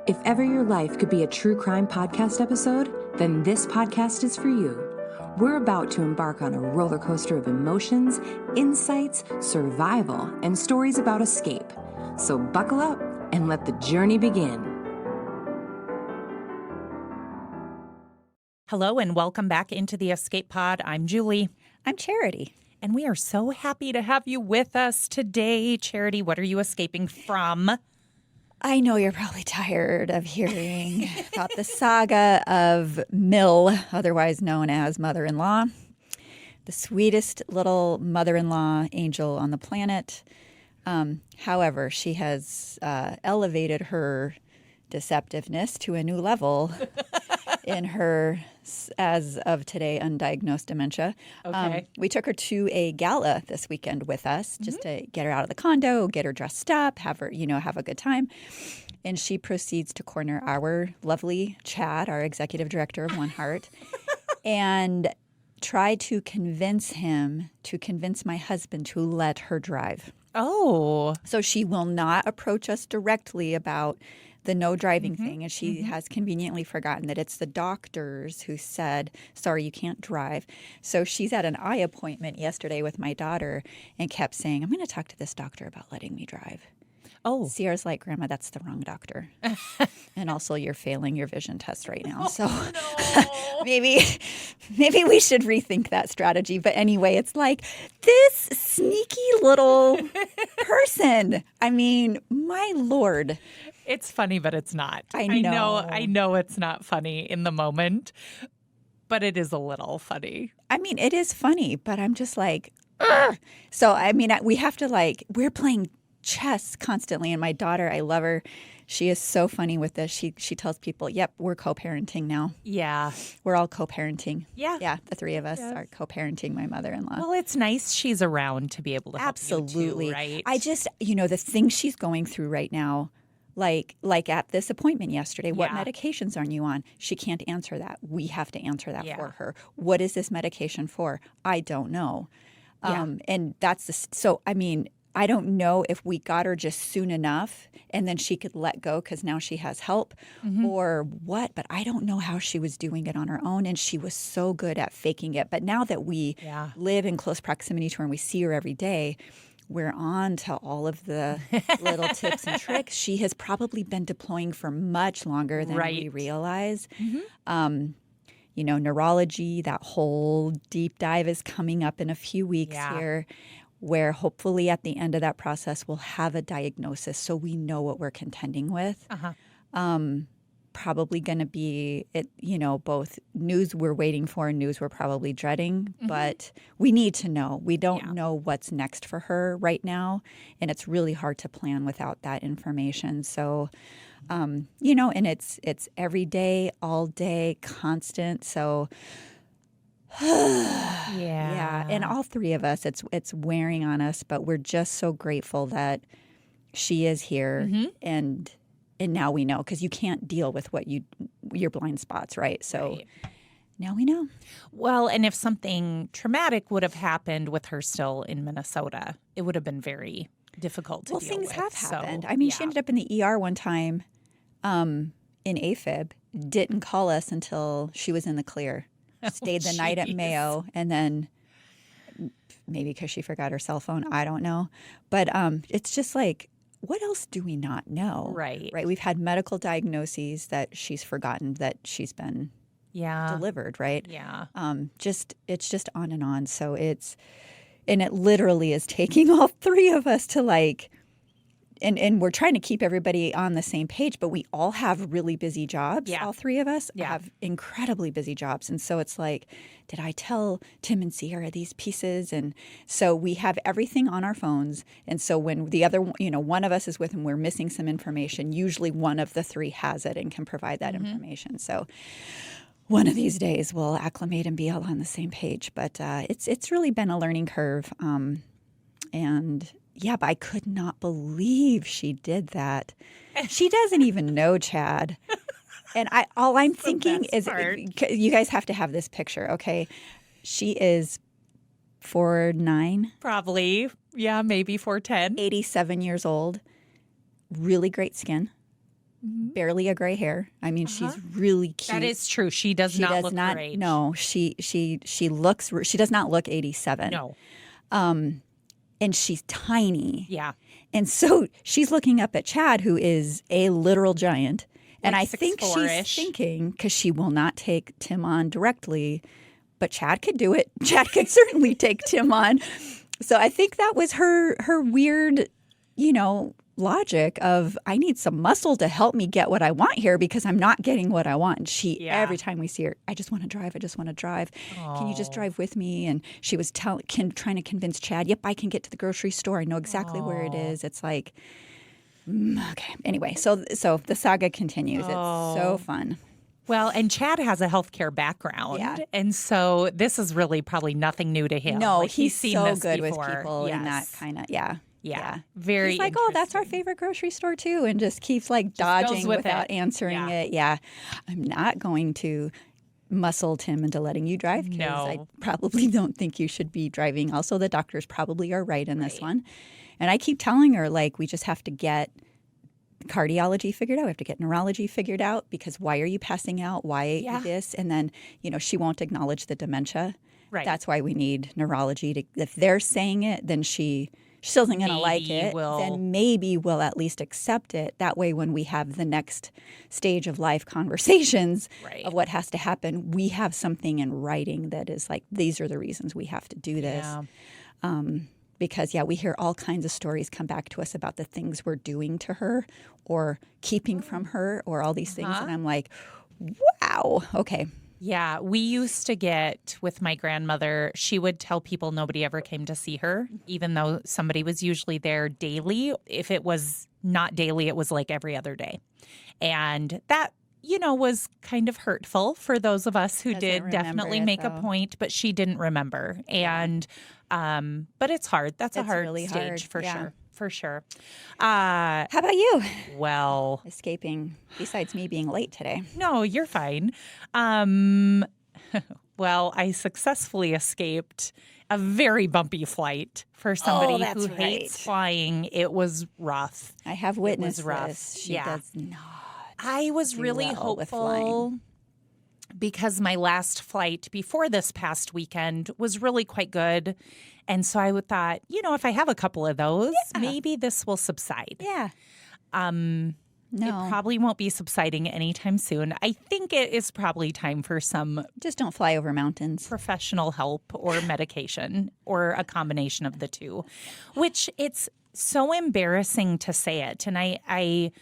If ever your life could be a true crime podcast episode, then this podcast is for you. We're about to embark on a roller coaster of emotions, insights, survival, and stories about escape. So buckle up and let the journey begin. Hello and welcome back into the Escape Pod. I'm Julie. I'm Charity. And we are so happy to have you with us today. Charity, what are you escaping from? I know you're probably tired of hearing about the saga of Mill, otherwise known as mother-in-law, the sweetest little mother-in-law angel on the planet. However, she has elevated her deceptiveness to a new level in her, as of today, undiagnosed dementia. Okay. We took her to a gala this weekend with us just to get her out of the condo, get her dressed up, have her, have a good time. And she proceeds to corner our lovely Chad, our executive director of One Heart, and try to convince my husband to let her drive. Oh. So she will not approach us directly about the no driving thing. And she has conveniently forgotten that it's the doctors who said, sorry, you can't drive. So she's at an eye appointment yesterday with my daughter and kept saying, I'm going to talk to this doctor about letting me drive. Oh. Sierra's like, Grandma, that's the wrong doctor. And also you're failing your vision test right now. So maybe we should rethink that strategy. But anyway, it's like this sneaky little person. I mean, my Lord. It's funny, but it's not. I know. I know it's not funny in the moment, but it is a little funny. I mean, it is funny, but I'm just like, ugh. So, I mean, we have to we're playing chess constantly. And my daughter, I love her. She is so funny with this. She tells people, yep, we're co-parenting now. Yeah. We're all co-parenting. Yeah. Yeah, the three of us are co-parenting my mother-in-law. Well, it's nice she's around to be able to help Absolutely. you too, right? I just, the things she's going through right now, like at this appointment yesterday, what medications are you on? She can't answer that. We have to answer that for her. What is this medication for? I don't know. And that's so, I mean, I don't know if we got her just soon enough and then she could let go because now she has help or what, but I don't know how she was doing it on her own. And she was so good at faking it. But now that we live in close proximity to her and we see her every day, we're on to all of the little tips and tricks. She has probably been deploying for much longer than we realize. Neurology, that whole deep dive is coming up in a few weeks here, where hopefully at the end of that process we'll have a diagnosis so we know what we're contending with. Probably going to be, both news we're waiting for and news we're probably dreading, but we need to know. We don't know what's next for her right now, and it's really hard to plan without that information. So, and it's every day, all day, constant. So, and all three of us, it's wearing on us, but we're just so grateful that she is here and now we know, because you can't deal with your blind spots, right? So now we know. Well, and if something traumatic would have happened with her still in Minnesota, it would have been very difficult to deal with. Well, things have happened. I mean, she ended up in the ER one time in AFib, didn't call us until she was in the clear. Stayed the night at Mayo, and then maybe because she forgot her cell phone, I don't know. But it's just like, what else do we not know? Right. We've had medical diagnoses that she's forgotten that she's been delivered, right? Yeah. It's just on and on. So it literally is taking all three of us to and we're trying to keep everybody on the same page, but we all have really busy jobs. All three of us have incredibly busy jobs. And so it's like, did I tell Tim and Sierra these pieces? And so we have everything on our phones. And so when the other, one of us is with him, we're missing some information. Usually one of the three has it and can provide that information. So one of these days we'll acclimate and be all on the same page. But it's really been a learning curve. But I could not believe she did that. She doesn't even know Chad. And all I'm thinking is, you guys have to have this picture, okay? She is 4'9". Probably. Yeah, maybe 4'10". 87 years old. Really great skin. barely a gray hair. I mean, she's really cute. That is true. She does not look her age. No, she does not look 87. No. And she's tiny. Yeah. And so she's looking up at Chad, who is a literal giant. And I think she's thinking, because she will not take Tim on directly, but Chad could do it. Chad could certainly take Tim on. So I think that was her weird, logic of, I need some muscle to help me get what I want here because I'm not getting what I want. And every time we see her, I just want to drive. Oh. Can you just drive with me? And she was trying to convince Chad, yep, I can get to the grocery store. I know exactly where it is. It's like, okay. Anyway, so the saga continues. It's so fun. Well, and Chad has a healthcare background. Yeah. And so this is really probably nothing new to him. No, he's seen so this good before. With people in that kind of, Yeah, very. He's like, oh, that's our favorite grocery store too, and just keeps dodging without answering it. Yeah, I'm not going to muscle Tim into letting you drive because I probably don't think you should be driving. Also, the doctors probably are right in this one, and I keep telling her we just have to get cardiology figured out. We have to get neurology figured out because why are you passing out? Why this? And then she won't acknowledge the dementia. Right. That's why we need neurology to. If they're saying it, then she still isn't going to like it, then maybe we'll at least accept it. That way when we have the next stage of life conversations of what has to happen, we have something in writing that is these are the reasons we have to do this. Yeah. Because, we hear all kinds of stories come back to us about the things we're doing to her or keeping from her or all these things. And I'm like, wow, okay. Yeah, we used to get with my grandmother, she would tell people nobody ever came to see her, even though somebody was usually there daily. If it was not daily, it was every other day. And that, was kind of hurtful for those of us who did definitely make a point, but she didn't remember. And, but it's hard. That's a hard really stage for sure. For sure. How about you? Well, escaping, besides me being late today. No, you're fine. Well, I successfully escaped a very bumpy flight for somebody who hates flying. It was rough. I have witnessed this. She does not. I was really hopeful because my last flight before this past weekend was really quite good. And so I thought, if I have a couple of those, maybe this will subside. Yeah. No. It probably won't be subsiding anytime soon. I think it is probably time for some... Just don't fly over mountains. ...professional help or medication or a combination of the two, which it's so embarrassing to say it. And I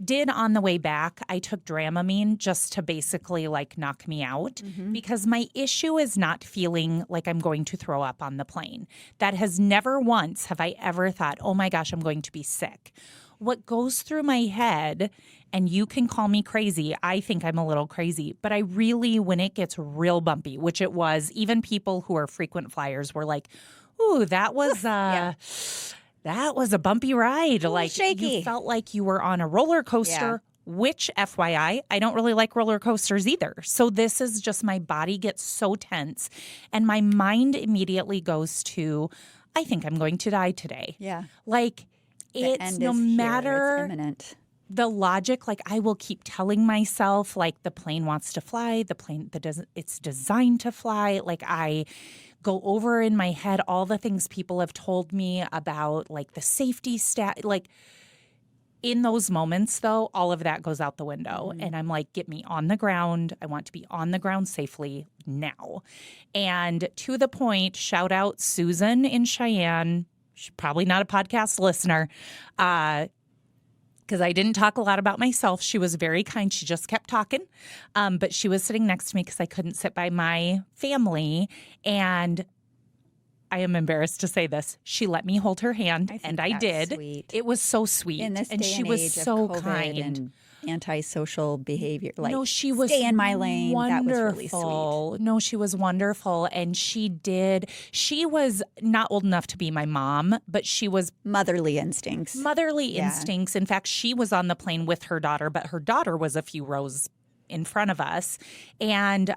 did on the way back, I took Dramamine just to basically knock me out because my issue is not feeling like I'm going to throw up on the plane. That has never once have I ever thought, oh my gosh, I'm going to be sick. What goes through my head, and you can call me crazy, I think I'm a little crazy, but I really, when it gets real bumpy, which it was, even people who are frequent flyers were like, ooh, that was... That was a bumpy ride. Shaky. You felt like you were on a roller coaster, which, FYI, I don't really like roller coasters either. So this is just my body gets so tense and my mind immediately goes to, I think I'm going to die today. Yeah. It's no matter it's imminent. The logic, I will keep telling myself, the plane wants to fly, it's designed to fly. I go over in my head all the things people have told me about, the safety stat. In those moments, though, all of that goes out the window. And I'm get me on the ground. I want to be on the ground safely now. And to the point, shout out Susan in Cheyenne. She's probably not a podcast listener. Because I didn't talk a lot about myself. She was very kind. She just kept talking. But she was sitting next to me because I couldn't sit by my family. And I am embarrassed to say this. She let me hold her hand, and I did. Sweet. It was so sweet. In this and day she and was age so of COVID kind. And antisocial behavior. No, she was stay in my lane. Wonderful. That was really sweet. No, she was wonderful. And she was not old enough to be my mom, but she was motherly instincts. Instincts. In fact, she was on the plane with her daughter, but her daughter was a few rows in front of us. And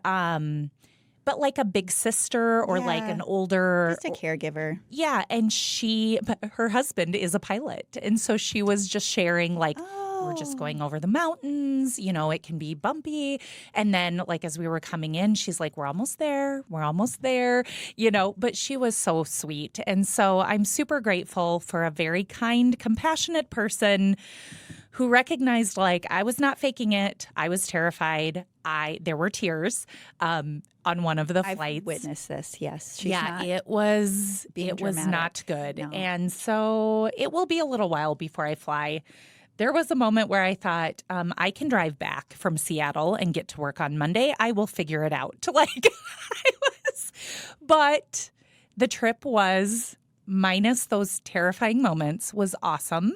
but a big sister or an older... Just a caregiver. Yeah, and her husband is a pilot. And so she was just sharing we're just going over the mountains. You know, it can be bumpy. And then, like, as we were coming in, she's like, we're almost there. We're almost there. You know, but she was so sweet. And so I'm super grateful for a very kind, compassionate person who recognized, like, I was not faking it. I was terrified. There were tears on one of the flights. I've witnessed this. Yes. It was not good. No. And so it will be a little while before I fly. There was a moment where I thought, I can drive back from Seattle and get to work on Monday. I will figure it out. But the trip was, minus those terrifying moments, was awesome.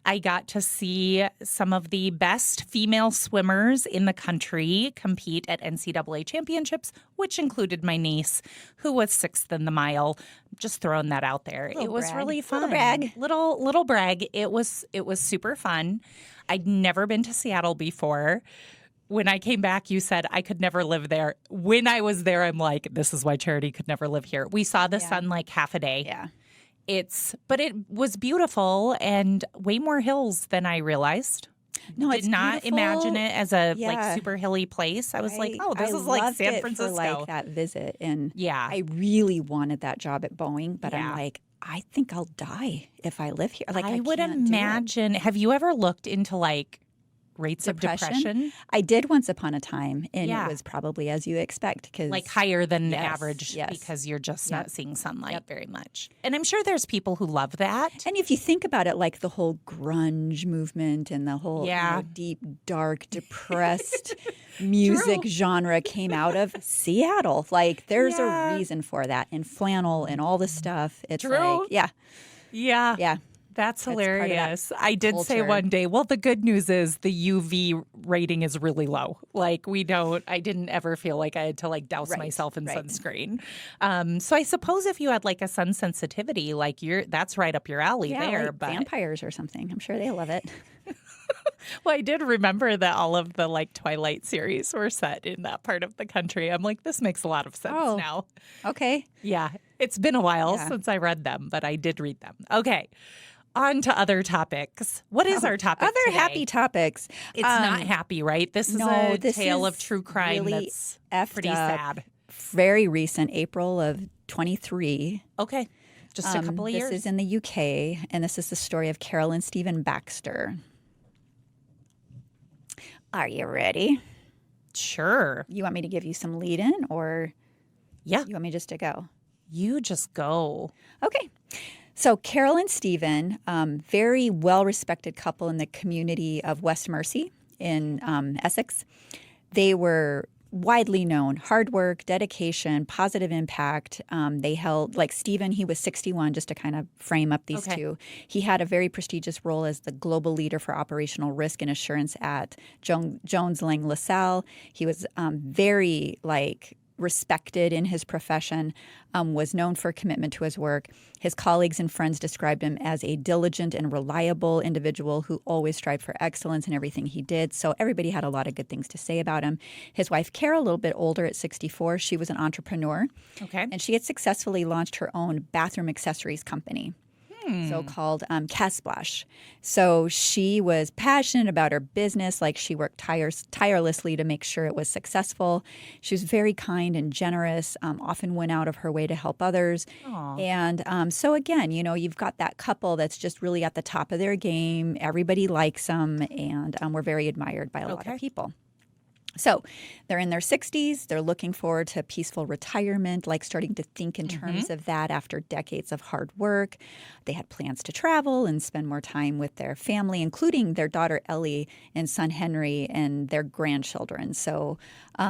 I got to see some of the best female swimmers in the country compete at NCAA championships, which included my niece, who was 6th in the mile. Just throwing that out there. It was really fun. Little brag. It was super fun. I'd never been to Seattle before. When I came back, you said I could never live there. When I was there, I'm like, this is why Charity could never live here. We saw the sun like half a day. Yeah. But it was beautiful and way more hills than I realized. No, Did not imagine it as a like super hilly place. I was like, oh, this is like San Francisco. For, like, that visit, and yeah, I really wanted that job at Boeing, but I'm like, I think I'll die if I live here. Like, I would imagine. Have you ever looked into like rates of depression? I did once upon a time, and it was probably as you expect, because like higher than average because you're just not seeing sunlight very much. And I'm sure there's people who love that. And if you think about it, like the whole grunge movement and the whole deep, dark, depressed music genre came out of Seattle. Like, there's a reason for that. And flannel and all the stuff. It's like, yeah. That's hilarious. I did say one day, well, the good news is the UV rating is really low. Like, I didn't ever feel like I had to like douse myself in sunscreen. So I suppose if you had like a sun sensitivity, like that's right up your alley there. Like but vampires or something. I'm sure they love it. Well, I did remember that all of the like Twilight series were set in that part of the country. I'm like, this makes a lot of sense now. Okay. Yeah. It's been a while since I read them, but I did read them. Okay. On to other topics. What is our topic today? Happy topics. It's not happy, right? This is a tale of true crime really that's pretty sad. Very recent, April of 23. Okay. Just a couple of years. This is in the UK, and this is the story of Carol and Stephen Baxter. Are you ready? Sure. You want me to give you some lead-in, or you want me just to go? You just go. Okay. So Carol and Stephen, very well-respected couple in the community of West Mercy in Essex. They were widely known, hard work, dedication, positive impact. They held, like Stephen, he was 61, just to kind of frame up these two. He had a very prestigious role as the global leader for operational risk and assurance at Jones Lang LaSalle. He was very respected in his profession, was known for commitment to his work. His colleagues and friends described him as a diligent and reliable individual who always strived for excellence in everything he did. So everybody had a lot of good things to say about him. His wife, Carol, a little bit older at 64, she was an entrepreneur. Okay. And she had successfully launched her own bathroom accessories company. So-called Casplash. So she was passionate about her business. Like, she worked tirelessly to make sure it was successful. She was very kind and generous, often went out of her way to help others. Aww. And so again, you've got that couple that's just really at the top of their game. Everybody likes them, and we're very admired by a lot of people. So they're in their 60s. They're looking forward to peaceful retirement, like starting to think in terms of that after decades of hard work. They had plans to travel and spend more time with their family, including their daughter Ellie and son Henry and their grandchildren. So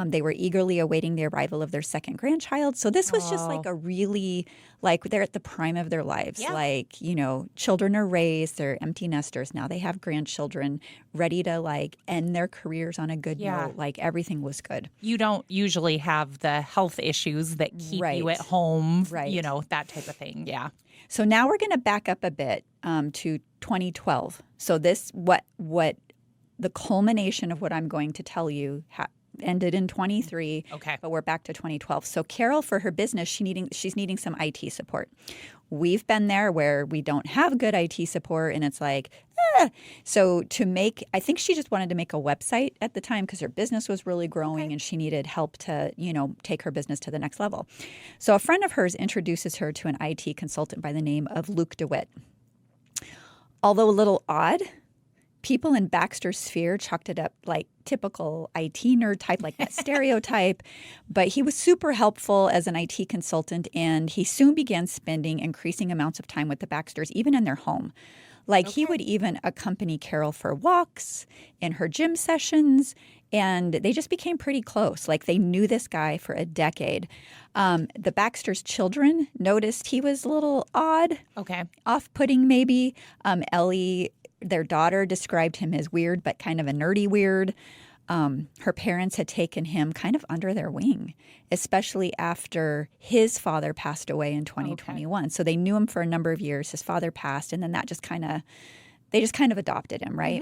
they were eagerly awaiting the arrival of their second grandchild. So this was just like a really, they're at the prime of their lives. Yeah. Children are raised, they're empty nesters. Now they have grandchildren ready to end their careers on a good note. Everything was good. You don't usually have the health issues that keep you at home, that type of thing. Yeah. So now we're going to back up a bit to 2012. So what the culmination of what I'm going to tell you ended in 23. Okay. But we're back to 2012. So Carol, for her business, she's needing some IT support. We've been there where we don't have good IT support, and it's like, So I think she just wanted to make a website at the time because her business was really growing and she needed help to, take her business to the next level. So a friend of hers introduces her to an IT consultant by the name of Luke DeWitt. Although a little odd, people in Baxter's sphere chalked it up like typical IT nerd type, like that stereotype. But he was super helpful as an IT consultant, and he soon began spending increasing amounts of time with the Baxters, even in their home. He would even accompany Carol for walks in her gym sessions, and they just became pretty close. They knew this guy for a decade. The Baxter's children noticed he was a little odd, off-putting maybe. Ellie, their daughter, described him as weird, but kind of a nerdy weird. Her parents had taken him kind of under their wing, especially after his father passed away in 2021. Okay. So they knew him for a number of years. His father passed, and then they just kind of adopted him, right?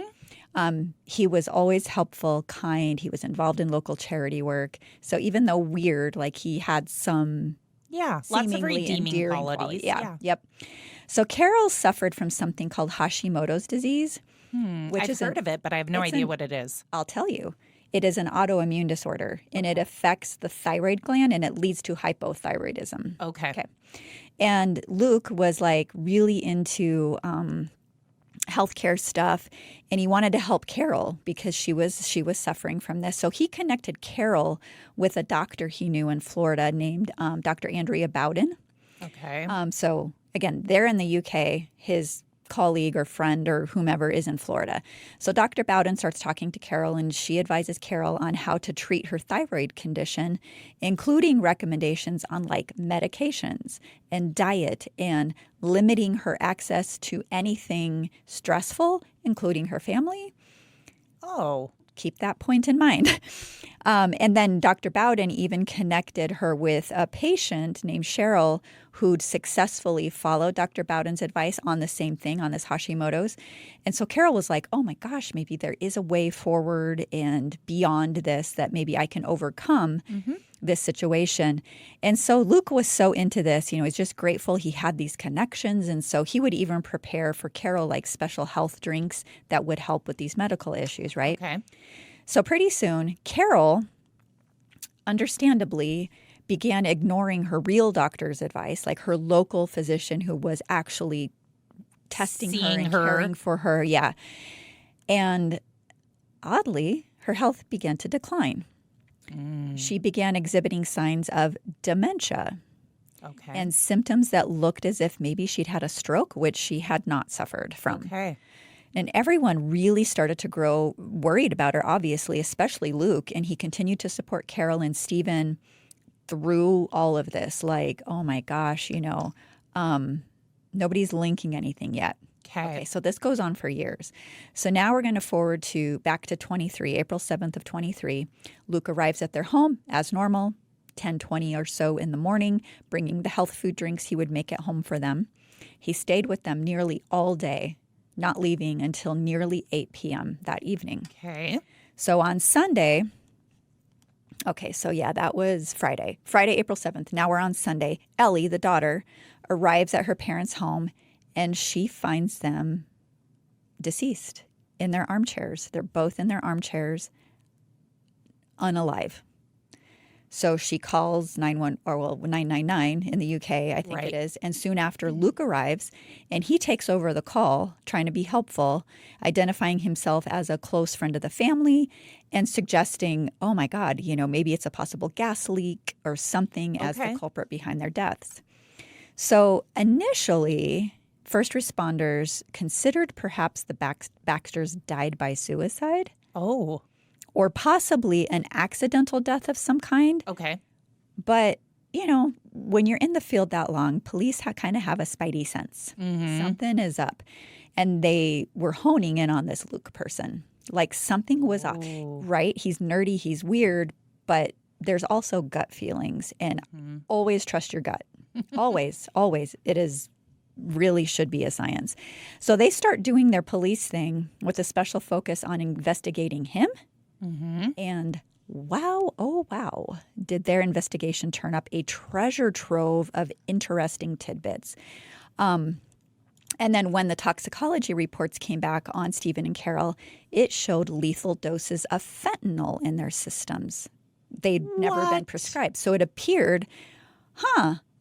Mm-hmm. He was always helpful, kind. He was involved in local charity work. So even though weird, he had some lots of redeeming qualities. Yep. So Carol suffered from something called Hashimoto's disease. I've heard of it, but I have no idea what it is. I'll tell you. It is an autoimmune disorder, and it affects the thyroid gland, and it leads to hypothyroidism. Okay. And Luke was really into healthcare stuff, and he wanted to help Carol because she was suffering from this. So he connected Carol with a doctor he knew in Florida named Dr. Andrea Bowden. Okay. So again, they're in the UK. His colleague or friend or whomever is in Florida. So Dr. Bowden starts talking to Carol, and she advises Carol on how to treat her thyroid condition, including recommendations on medications and diet and limiting her access to anything stressful, including her family. Oh. Keep that point in mind. And then Dr. Bowden even connected her with a patient named Cheryl who'd successfully followed Dr. Bowden's advice on the same thing, on this Hashimoto's. And so Carol was like, oh my gosh, maybe there is a way forward and beyond this that maybe I can overcome this situation. And so Luke was so into this, he's just grateful he had these connections. And so he would even prepare for Carol special health drinks that would help with these medical issues, right? Okay. So pretty soon, Carol, understandably, began ignoring her real doctor's advice, her local physician who was actually testing her and caring for her. Yeah. And oddly, her health began to decline. She began exhibiting signs of dementia. Okay. And symptoms that looked as if maybe she'd had a stroke, which she had not suffered from. Okay. And everyone really started to grow worried about her, obviously, especially Luke. And he continued to support Carol and Stephen through all of this. Oh my gosh, nobody's linking anything yet. Okay, so this goes on for years. So now we're going to forward back to 23, April 7th of 23. Luke arrives at their home as normal, 10:20 or so in the morning, bringing the health food drinks he would make at home for them. He stayed with them nearly all day, not leaving until nearly 8 p.m. that evening. Okay. So on Sunday, that was Friday, April 7th. Now we're on Sunday. Ellie, the daughter, arrives at her parents' home, and she finds them deceased in their armchairs. They're both in their armchairs, unalive. So she calls 999 in the UK, I think it is. And soon after, Luke arrives, and he takes over the call, trying to be helpful, identifying himself as a close friend of the family and suggesting, oh my God, maybe it's a possible gas leak or something as the culprit behind their deaths. So initially, first responders considered perhaps the Baxters died by suicide. Oh. Or possibly an accidental death of some kind. Okay. But, when you're in the field that long, police kind of have a spidey sense. Mm-hmm. Something is up. And they were honing in on this Luke person. Something was off, right? He's nerdy, he's weird, but there's also gut feelings. And always trust your gut. Always, always. It is really should be a science. So they start doing their police thing with a special focus on investigating him. Mm-hmm. And wow, oh wow, did their investigation turn up a treasure trove of interesting tidbits. And then when the toxicology reports came back on Stephen and Carol, it showed lethal doses of fentanyl in their systems. They'd never been prescribed. So it appeared,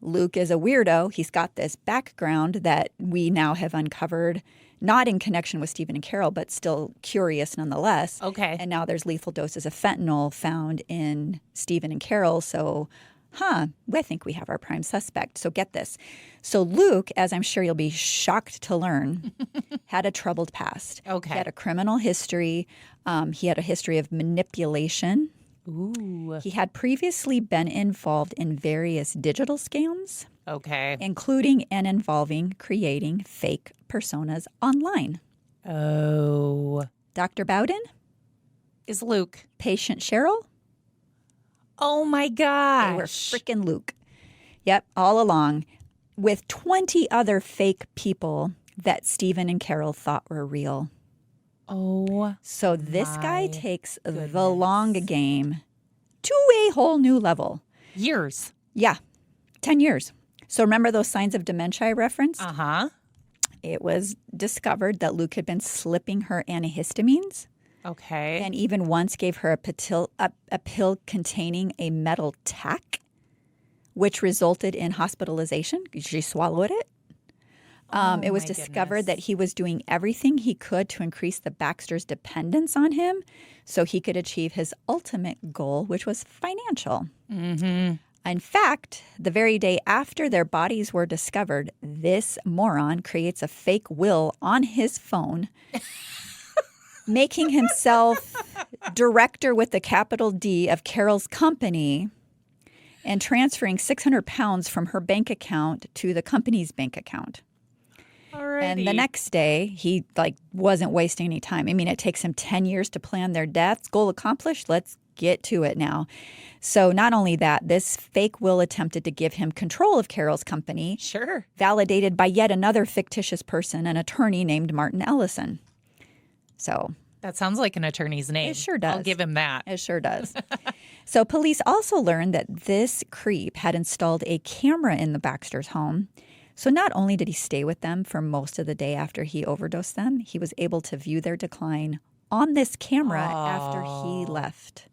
Luke is a weirdo. He's got this background that we now have uncovered, not in connection with Stephen and Carol, but still curious nonetheless. Okay. And now there's lethal doses of fentanyl found in Stephen and Carol. So I think we have our prime suspect. So get this. So Luke, as I'm sure you'll be shocked to learn, had a troubled past. Okay. He had a criminal history. He had a history of manipulation. Ooh. He had previously been involved in various digital scams, Okay. including and involving creating fake personas online. Oh. Dr. Bowden, Is Luke. patient Cheryl, Oh my they gosh. were freaking Luke. Yep, all along, with 20 other fake people that Stephen and Carol thought were real. Oh. So this guy My takes the goodness. long game to a whole new level. Years. Yeah, 10 years. So remember those signs of dementia I referenced? Uh-huh. It was discovered that Luke had been slipping her antihistamines Okay. and even once gave her a pill containing a metal tack, which resulted in hospitalization. She swallowed it. It was my discovered goodness. that he was doing everything he could to increase the Baxters' dependence on him so he could achieve his ultimate goal, which was financial. Mm-hmm. In fact, the very day after their bodies were discovered, this moron creates a fake will on his phone, making himself director with a capital D of Carol's company and transferring 600 pounds from her bank account to the company's bank account. Alrighty. And the next day, he wasn't wasting any time. I mean, it takes him 10 years to plan their deaths. Goal accomplished. Let's get to it now. So not only that, this fake will attempted to give him control of Carol's company, Sure. validated by yet another fictitious person, an attorney named Martin Ellison. So That sounds like an attorney's name. It sure does. I'll give him that. it sure does. So police also learned that this creep had installed a camera in the Baxters' home. So not only did he stay with them for most of the day after he overdosed them, he was able to view their decline on this camera after he left.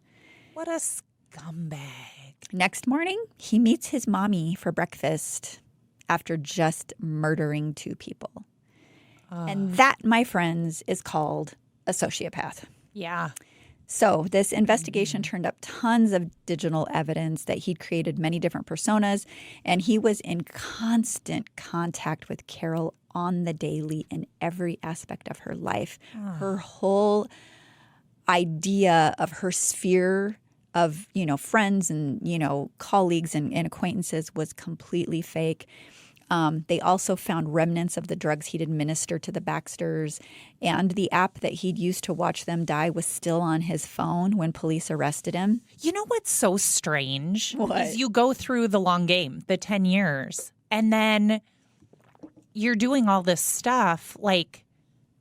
What a scumbag. Next morning, he meets his mommy for breakfast after just murdering 2 people. And that, my friends, is called a sociopath. Yeah. So this investigation turned up tons of digital evidence that he'd created many different personas, and he was in constant contact with Carol on the daily in every aspect of her life. Her whole idea of her sphere of, friends and, colleagues and acquaintances was completely fake. They also found remnants of the drugs he'd administered to the Baxters, and the app that he'd used to watch them die was still on his phone when police arrested him. You know what's so strange? What? Is you go through the long game, the 10 years, and then you're doing all this stuff. Like,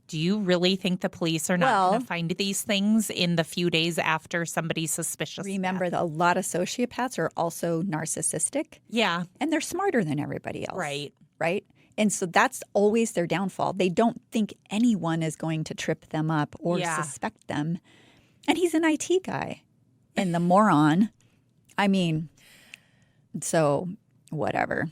do you really think the police are not going to find these things in the few days after somebody's suspicious? Remember that a lot of sociopaths are also narcissistic. Yeah. And they're smarter than everybody else. Right. Right? And so that's always their downfall. They don't think anyone is going to trip them up or suspect them. And he's an IT guy. And the moron, so whatever.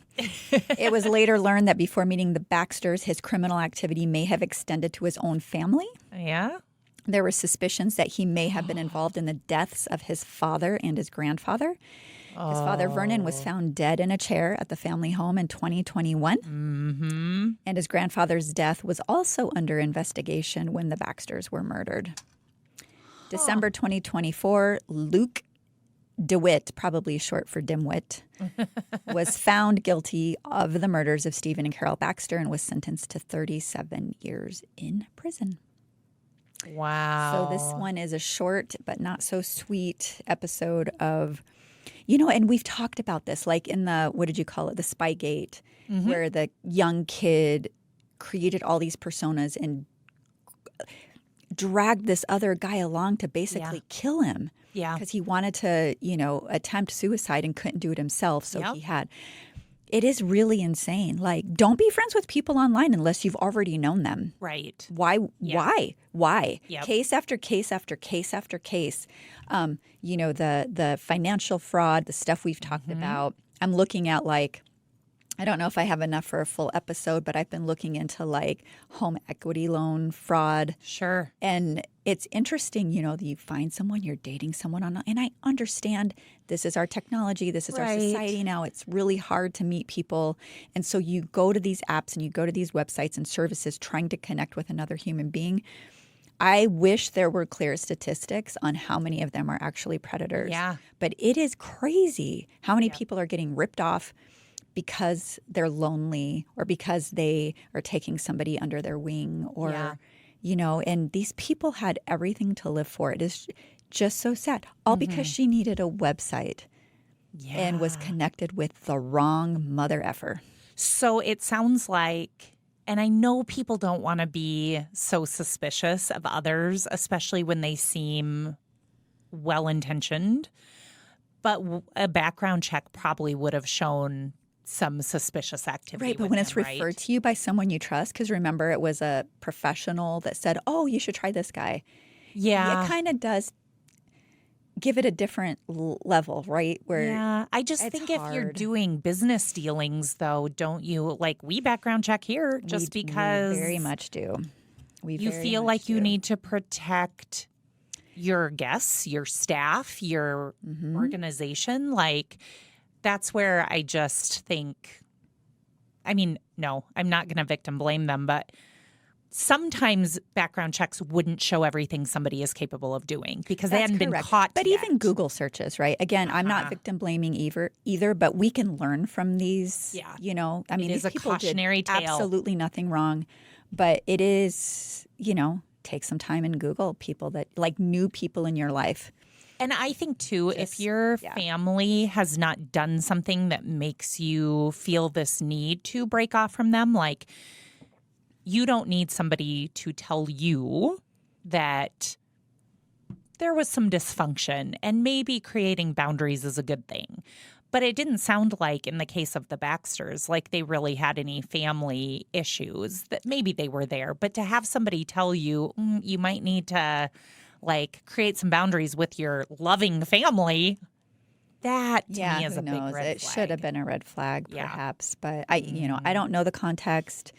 It was later learned that before meeting the Baxters, his criminal activity may have extended to his own family. Yeah. There were suspicions that he may have been involved in the deaths of his father and his grandfather. His father, Vernon, was found dead in a chair at the family home in 2021. Mm-hmm. And his grandfather's death was also under investigation when the Baxters were murdered. December 2024, Luke DeWitt, probably short for dimwit, was found guilty of the murders of Stephen and Carol Baxter and was sentenced to 37 years in prison. Wow. So this one is a short but not so sweet episode of, and we've talked about this, like in the, what did you call it, the Spygate, where the young kid created all these personas and dragged this other guy along to basically kill him. Yeah. Because he wanted to, attempt suicide and couldn't do it himself. So he had. It is really insane. Like, don't be friends with people online unless you've already known them. Right. Why? Yeah. Why? Yep. Case after case after case after case. The financial fraud, the stuff we've talked about. I'm looking at I don't know if I have enough for a full episode, but I've been looking into home equity loan fraud. Sure. And it's interesting, you find someone, you're dating someone online. And I understand this is our technology. This is our society now. It's really hard to meet people. And so you go to these apps and you go to these websites and services trying to connect with another human being. I wish there were clear statistics on how many of them are actually predators. Yeah. But it is crazy how many people are getting ripped off because they're lonely or because they are taking somebody under their wing or, and these people had everything to live for. It is just so sad. All because she needed a website and was connected with the wrong mother effer. So it sounds like, and I know people don't want to be so suspicious of others, especially when they seem well-intentioned, but a background check probably would have shown some suspicious activity. Right, but when it's referred to you by someone you trust, because remember, it was a professional that said, oh, you should try this guy. Yeah. It kind of does give it a different level, right? Where I just think if you're doing business dealings, though, don't you, we background check here just because. We very much do. You feel like you need to protect your guests, your staff, your organization. That's where I just think, no, I'm not going to victim blame them, but sometimes background checks wouldn't show everything somebody is capable of doing because they hadn't been caught But yet. Even Google searches, right? Again, I'm not victim blaming either, but we can learn from these. Yeah. It is these a people cautionary did tale. Absolutely nothing wrong, but it is, take some time and Google people that new people in your life. And I think, too, if your family has not done something that makes you feel this need to break off from them, you don't need somebody to tell you that there was some dysfunction and maybe creating boundaries is a good thing. But it didn't sound like in the case of the Baxters, they really had any family issues, that maybe they were there. But to have somebody tell you, you might need to create some boundaries with your loving family, that to me is a big red flag. It should have been a red flag, perhaps. But I don't know the context,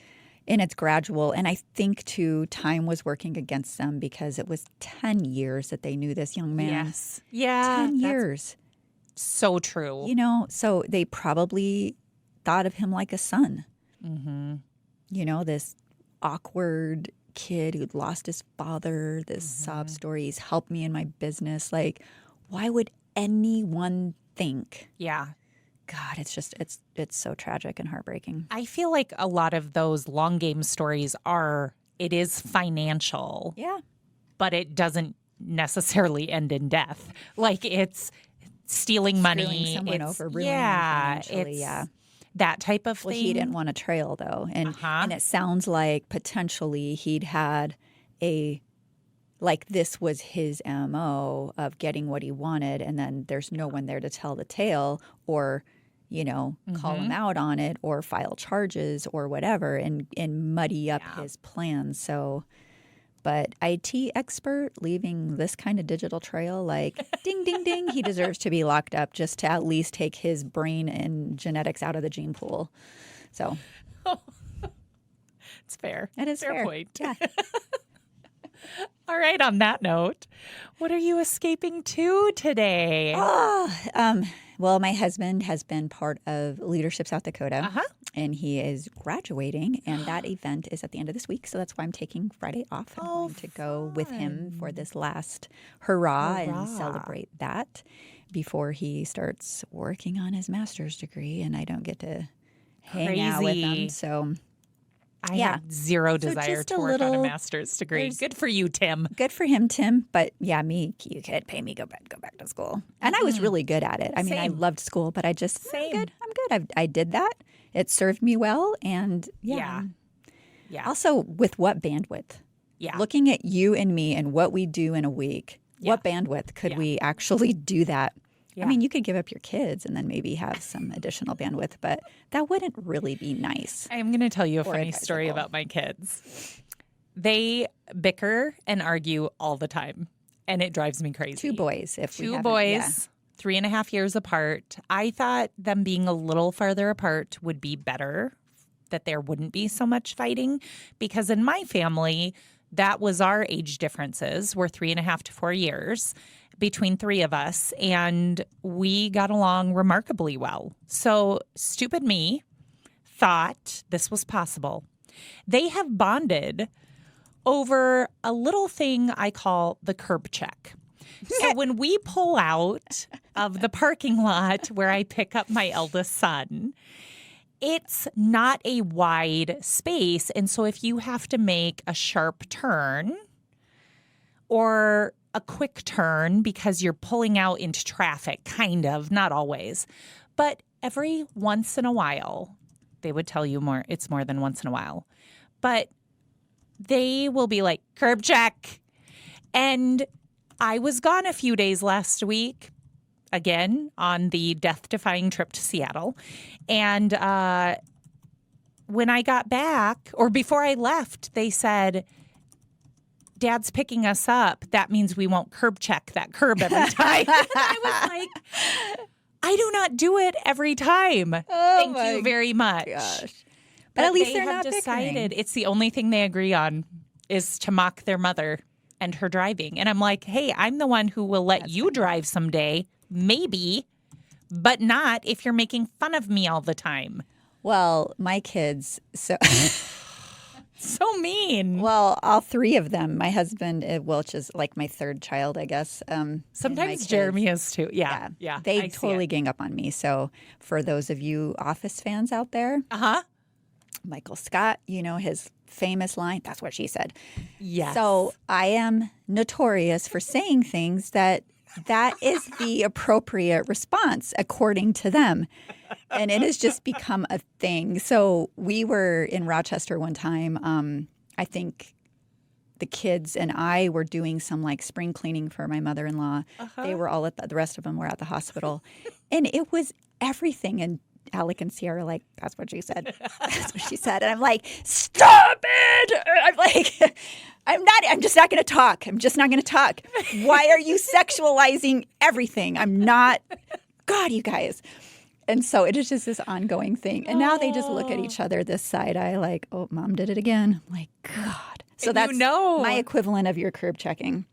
and it's gradual. And I think too, time was working against them because it was 10 years that they knew this young man. Yes, 10 years. So true. So they probably thought of him like a son. This awkward kid who'd lost his father, this sob story. He's helped me in my business. Why would anyone think? Yeah. God, it's so tragic and heartbreaking. I feel like a lot of those long game stories it is financial. Yeah. But it doesn't necessarily end in death. It's stealing money. Screwing someone over, ruining them financially, that type of thing. Well, he didn't want a trail, though. And it sounds like potentially he'd had this was his MO of getting what he wanted, and then there's no one there to tell the tale or, call him out on it or file charges or whatever and muddy up his plans. So, but IT expert leaving this kind of digital trail, ding, ding, ding, he deserves to be locked up just to at least take his brain and genetics out of the gene pool. So. It's fair. It is fair. Point. Yeah. All right. On that note, what are you escaping to today? Well, my husband has been part of Leadership South Dakota, and he is graduating, and that event is at the end of this week, so that's why I'm taking Friday off. I'm going to go with him for this last hurrah and celebrate that before he starts working on his master's degree, and I don't get to hang out with him, so... I have zero desire to work on a master's degree. Good for you, Tim. Good for him, Tim. But you could pay me go back to school. And I was really good at it. I loved school, but I just, I'm good. I did that. It served me well. And yeah. Also, with what bandwidth? Yeah. Looking at you and me and what we do in a week, what bandwidth could we actually do that I mean, you could give up your kids and then maybe have some additional bandwidth, but that wouldn't really be nice. I'm going to tell you a funny story about my kids. They bicker and argue all the time, and it drives me crazy. 2 boys. Two boys, 3.5 years apart. I thought them being a little farther apart would be better, that there wouldn't be so much fighting, because in my family, that was our age differences. We're 3.5 to 4 years between 3 of us, and we got along remarkably well. So stupid me thought this was possible. They have bonded over a little thing I call the curb check. So when we pull out of the parking lot where I pick up my eldest son, it's not a wide space. And so if you have to make a sharp turn or a quick turn because you're pulling out into traffic, kind of, not always, but every once in a while, they would tell you more, it's more than once in a while, but they will be like, curb check. And I was gone a few days last week, again, on the death-defying trip to Seattle. And when I got back, or before I left, they said, Dad's picking us up. That means we won't curb check that curb every time. I was like, I do not do it every time. Thank you very much. Gosh. But at least they're not decided bickering. it's the only thing they agree on is to mock their mother and her driving. And I'm like, hey, I'm the one who will let you drive someday, maybe, but not if you're making fun of me all the time. Well, my kids, so so mean. Well, all 3 of them. My husband, which is like my 3rd child, I guess. Sometimes Jeremy is too. Yeah. They totally gang up on me. So for those of you Office fans out there, Michael Scott, you know his famous line, that's what she said. Yes. So I am notorious for saying things that is the appropriate response according to them. And it has just become a thing. So we were in Rochester one time. I think the kids and I were doing some like spring cleaning for my mother-in-law. They were all the rest of them were at the hospital. And it was everything. And Alec and Sierra are like, that's what she said. That's what she said. And I'm like, stop it. I'm like, I'm just not going to talk. I'm just not going to talk. Why are you sexualizing everything? I'm not. God, you guys. And so it is just this ongoing thing. And now they just look at each other this side eye like, oh, Mom did it again. I'm like, God. So and that's my equivalent of your curb checking.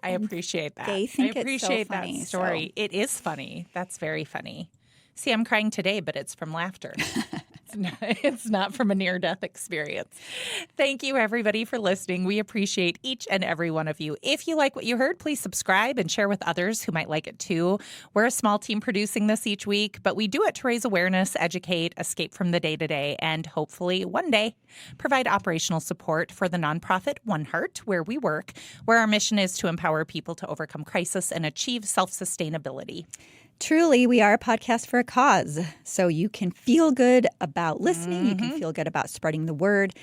I appreciate that. They think I appreciate it's so funny, that story. so. It is funny. That's very funny. See, I'm crying today, but it's from laughter. It's not from a near-death experience. Thank you, everybody, for listening. We appreciate each and every one of you. If you like what you heard, please subscribe and share with others who might like it too. We're a small team producing this each week, but we do it to raise awareness, educate, escape from the day-to-day, and hopefully one day provide operational support for the nonprofit One Heart, where we work, where our mission is to empower people to overcome crisis and achieve self-sustainability. Truly, we are a podcast for a cause. So you can feel good about listening. You can feel good about spreading the word.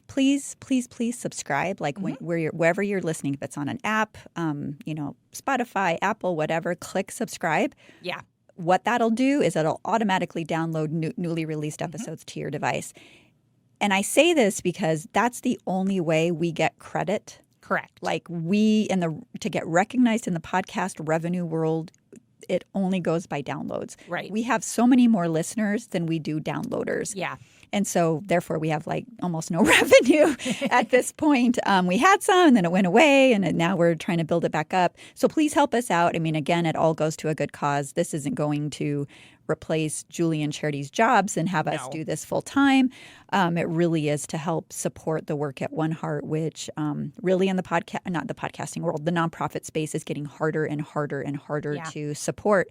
Please, please, please subscribe. Like wherever you're listening, if it's on an app, Spotify, Apple, whatever, click subscribe. Yeah. What that'll do is it'll automatically download newly released episodes to your device. And I say this because that's the only way we get credit. Correct. Like to get recognized in the podcast revenue world, it only goes by downloads. Right. We have so many more listeners than we do downloaders. Yeah. And so therefore we have like almost no revenue at this point. We had some and then it went away and now we're trying to build it back up. So please help us out. I mean, again, it all goes to a good cause. This isn't going to replace Julie and Charity's jobs and have us do this full time. It really is to help support the work at One Heart, which really in the not the podcasting world, the nonprofit space is getting harder and harder and harder to support.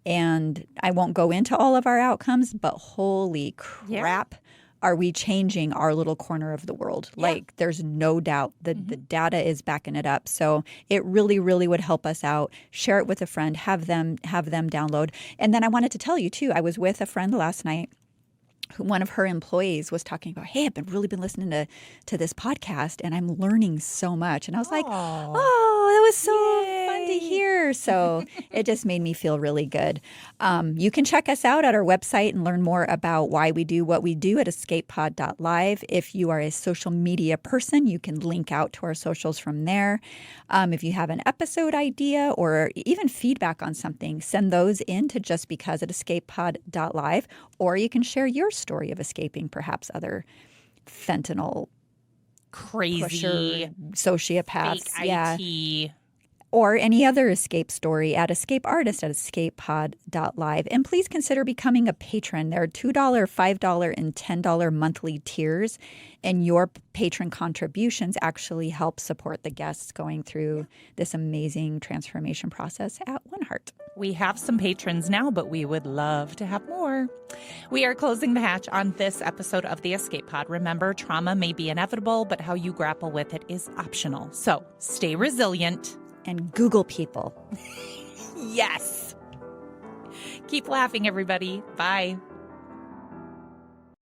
And I won't go into all of our outcomes, but holy crap. Are we changing our little corner of the world? Yeah. Like, there's no doubt that the data is backing it up. So it really, really would help us out. Share it with a friend. Have them download. And then I wanted to tell you, too, I was with a friend last night. One of her employees was talking about, hey, I've really been listening to this podcast, and I'm learning so much. And I was like, oh, that was so fun to hear. So it just made me feel really good. You can check us out at our website and learn more about why we do what we do at escapepod.live. If you are a social media person, you can link out to our socials from there. If you have an episode idea or even feedback on something, send those in to justbecause@escapepod.live, or you can share your story of escaping perhaps other fentanyl crazy pusher, sociopaths, fake IT. or any other escape story at escapeartist@escapepod.live. And please consider becoming a patron. There are $2, $5, and $10 monthly tiers, and your patron contributions actually help support the guests going through this amazing transformation process at One Heart. We have some patrons now, but we would love to have more. We are closing the hatch on this episode of the Escape Pod. Remember, trauma may be inevitable, but how you grapple with it is optional. So stay resilient. And Google people. Yes. Keep laughing, everybody. Bye.